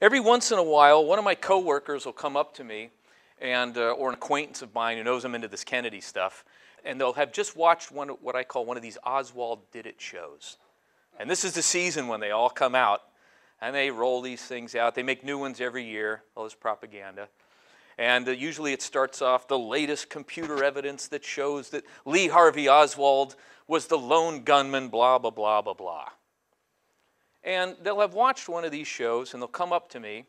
Every once in a while, one of my coworkers will come up to me, and or an acquaintance of mine who knows I'm into this Kennedy stuff, and they'll have just watched what I call one of these Oswald Did It shows. And this is the season when they all come out, and they roll these things out. They make new ones every year, all this propaganda. And usually it starts off the latest computer evidence that shows that Lee Harvey Oswald was the lone gunman, blah, blah, blah, blah, blah. And they'll have watched one of these shows, and they'll come up to me,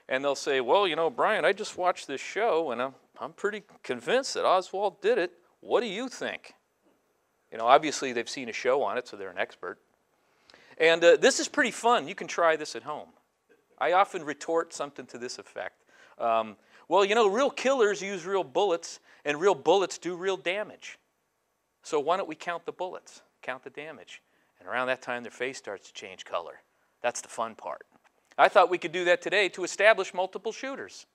and they'll say, well, you know, Brian, I just watched this show, and I'm pretty convinced that Oswald did it. What do you think? You know, obviously they've seen a show on it, so they're an expert. And this is pretty fun. You can try this at home. I often retort something to this effect. Well, you know, real killers use real bullets, and real bullets do real damage. So why don't we count the bullets, count the damage? And around that time, their face starts to change color. That's the fun part. I thought we could do that today to establish multiple shooters.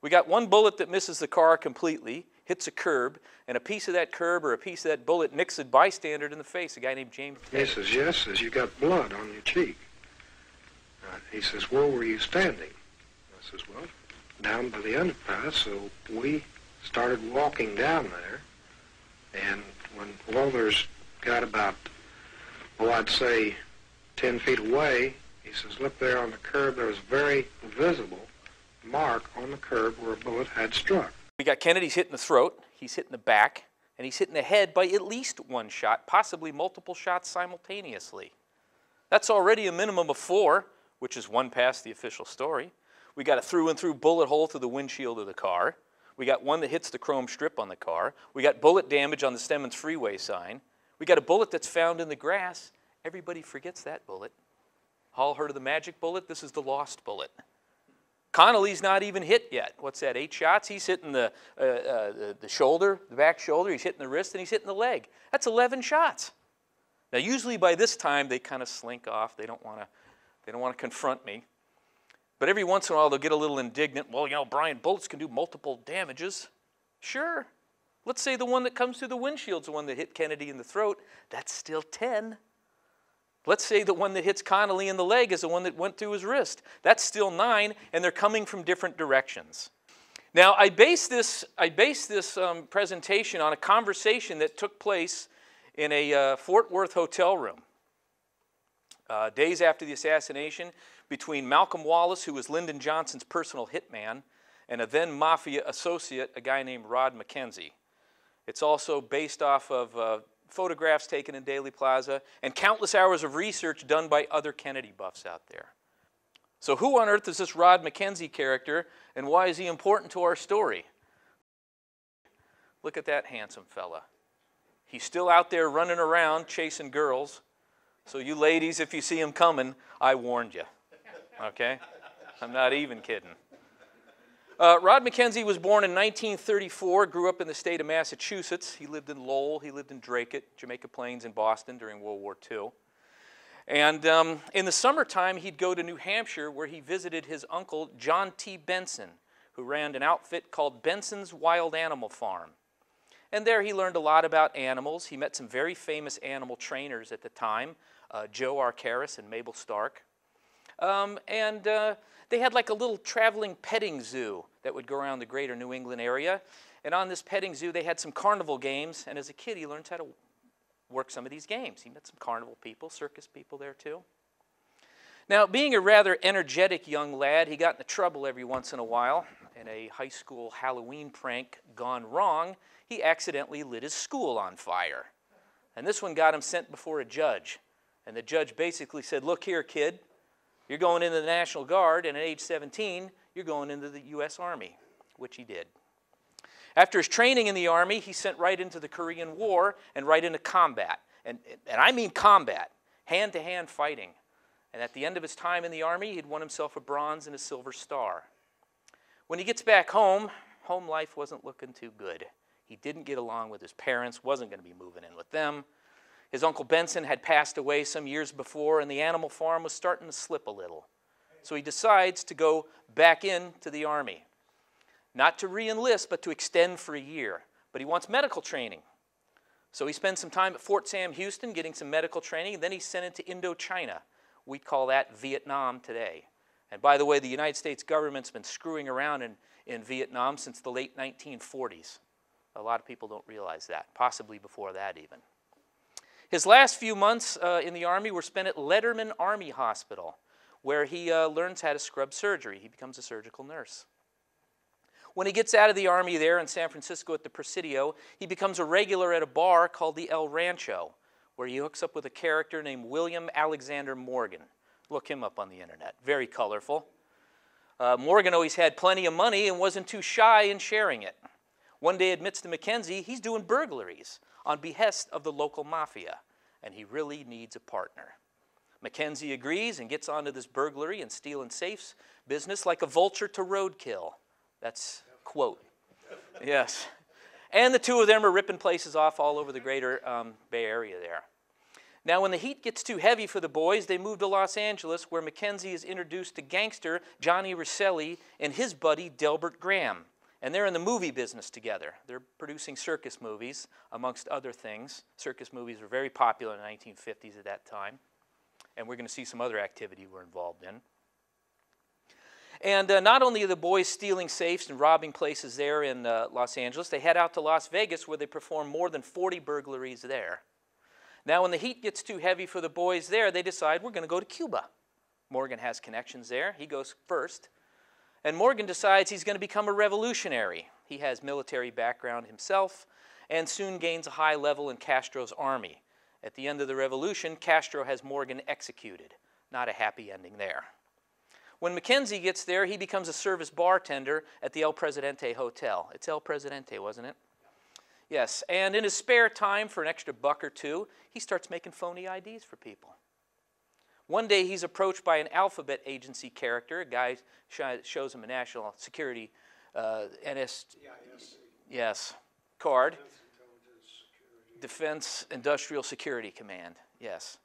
We got one bullet that misses the car completely, hits a curb, and a piece of that curb or a piece of that bullet nicks a bystander in the face, a guy named James. He says, yes, says, you got blood on your cheek. He says, where were you standing? I says, well, down by the underpass, so we started walking down there, and when Walters got about, well, I'd say 10 feet away, he says, look there on the curb, there was a very visible mark on the curb where a bullet had struck. We got Kennedy's hit in the throat, he's hit in the back, and he's hit in the head by at least one shot, possibly multiple shots simultaneously. That's already a minimum of 4, which is one past the official story. We got a through-and-through bullet hole through the windshield of the car. We got one that hits the chrome strip on the car. We got bullet damage on the Stemmons freeway sign. We got a bullet that's found in the grass. Everybody forgets that bullet. All heard of the magic bullet? This is the lost bullet. Connolly's not even hit yet. What's that, 8 shots? He's hitting the shoulder, the back shoulder. He's hitting the wrist, and he's hitting the leg. That's 11 shots. Now, usually by this time, they kind of slink off. They don't want to confront me. But every once in a while, they'll get a little indignant. Well, you know, Brian, bullets can do multiple damages. Sure. Let's say the one that comes through the windshield's the one that hit Kennedy in the throat. That's still 10. Let's say the one that hits Connolly in the leg is the one that went through his wrist. That's still 9, and they're coming from different directions. Now, I base this presentation on a conversation that took place in a Fort Worth hotel room days after the assassination between Malcolm Wallace, who was Lyndon Johnson's personal hitman, and a then mafia associate, a guy named Rod MacKenzie. It's also based off of photographs taken in Dealey Plaza and countless hours of research done by other Kennedy buffs out there. So who on earth is this Rod MacKenzie character, and why is he important to our story? Look at that handsome fella. He's still out there running around chasing girls. So you ladies, if you see him coming, I warned you. Okay? I'm not even kidding. Rod MacKenzie was born in 1934, grew up in the state of Massachusetts. He lived in Lowell, he lived in Dracut, Jamaica Plains, and Boston during World War II. And in the summertime, he'd go to New Hampshire where he visited his uncle, John T. Benson, who ran an outfit called Benson's Wild Animal Farm. And there he learned a lot about animals. He met some very famous animal trainers at the time, Joe Arcaris and Mabel Stark. They had like a little traveling petting zoo that would go around the greater New England area. And on this petting zoo, they had some carnival games. And as a kid, he learned how to work some of these games. He met some carnival people, circus people there too. Now, being a rather energetic young lad, he got into trouble every once in a while. In a high school Halloween prank gone wrong, he accidentally lit his school on fire. And this one got him sent before a judge. And the judge basically said, look here, kid. You're going into the National Guard, and at age 17, you're going into the U.S. Army, which he did. After his training in the Army, he sent right into the Korean War and right into combat. And I mean combat, hand-to-hand fighting. And at the end of his time in the Army, he'd won himself a Bronze and a Silver Star. When he gets back home, home life wasn't looking too good. He didn't get along with his parents, wasn't going to be moving in with them. His Uncle Benson had passed away some years before, and the animal farm was starting to slip a little. So he decides to go back into the Army. Not to re-enlist, but to extend for a year. But he wants medical training. So he spends some time at Fort Sam Houston getting some medical training, and then he's sent into Indochina. We call that Vietnam today. And by the way, the United States government's been screwing around in Vietnam since the late 1940s. A lot of people don't realize that, possibly before that even. His last few months in the Army were spent at Letterman Army Hospital, where he learns how to scrub surgery. He becomes a surgical nurse. When he gets out of the Army there in San Francisco at the Presidio, he becomes a regular at a bar called the El Rancho, where he hooks up with a character named William Alexander Morgan. Look him up on the internet. Very colorful. Morgan always had plenty of money and wasn't too shy in sharing it. One day admits to MacKenzie he's doing burglaries on behest of the local mafia, and he really needs a partner. MacKenzie agrees and gets onto this burglary and stealing safes business like a vulture to roadkill. That's quote. Yes. And the two of them are ripping places off all over the greater Bay Area there. Now, when the heat gets too heavy for the boys, they move to Los Angeles, where MacKenzie is introduced to gangster Johnny Rosselli and his buddy Delbert Graham. And they're in the movie business together. They're producing circus movies, amongst other things. Circus movies were very popular in the 1950s at that time. And we're going to see some other activity we're involved in. And not only are the boys stealing safes and robbing places there in Los Angeles, they head out to Las Vegas, where they perform more than 40 burglaries there. Now, when the heat gets too heavy for the boys there, they decide we're going to go to Cuba. Morgan has connections there. He goes first. And Morgan decides he's going to become a revolutionary. He has military background himself and soon gains a high level in Castro's army. At the end of the revolution, Castro has Morgan executed. Not a happy ending there. When MacKenzie gets there, he becomes a service bartender at the El Presidente Hotel. It's El Presidente, wasn't it? Yes, and in his spare time, for an extra buck or two, he starts making phony IDs for people. One day he's approached by an alphabet agency character. A guy shows him a national security yes, card. Defense Industrial Security Command, yes.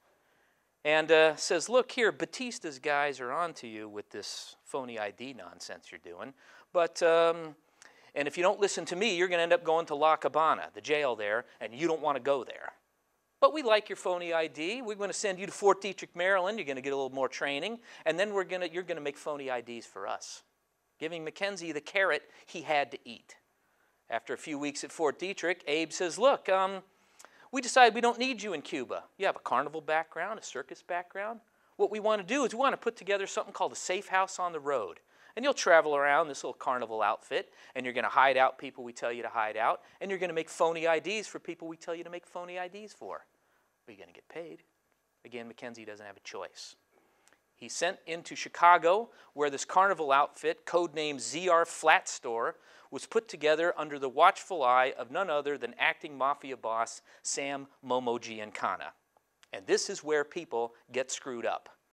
And says, look here, Batista's guys are on to you with this phony ID nonsense you're doing. But, and if you don't listen to me, you're going to end up going to La Cabana, the jail there, and you don't want to go there. But we like your phony ID. We're going to send you to Fort Detrick, Maryland. You're going to get a little more training. And then you're going to make phony IDs for us. Giving MacKenzie the carrot he had to eat. After a few weeks at Fort Detrick, Abe says, look, we decided we don't need you in Cuba. You have a carnival background, a circus background. What we want to do is we want to put together something called a safe house on the road. And you'll travel around this little carnival outfit, and you're going to hide out people we tell you to hide out, and you're going to make phony IDs for people we tell you to make phony IDs for. But you're going to get paid. Again, MacKenzie doesn't have a choice. He's sent into Chicago, where this carnival outfit, codenamed ZR Flat Store, was put together under the watchful eye of none other than acting mafia boss Sam Momo Giancana. And this is where people get screwed up.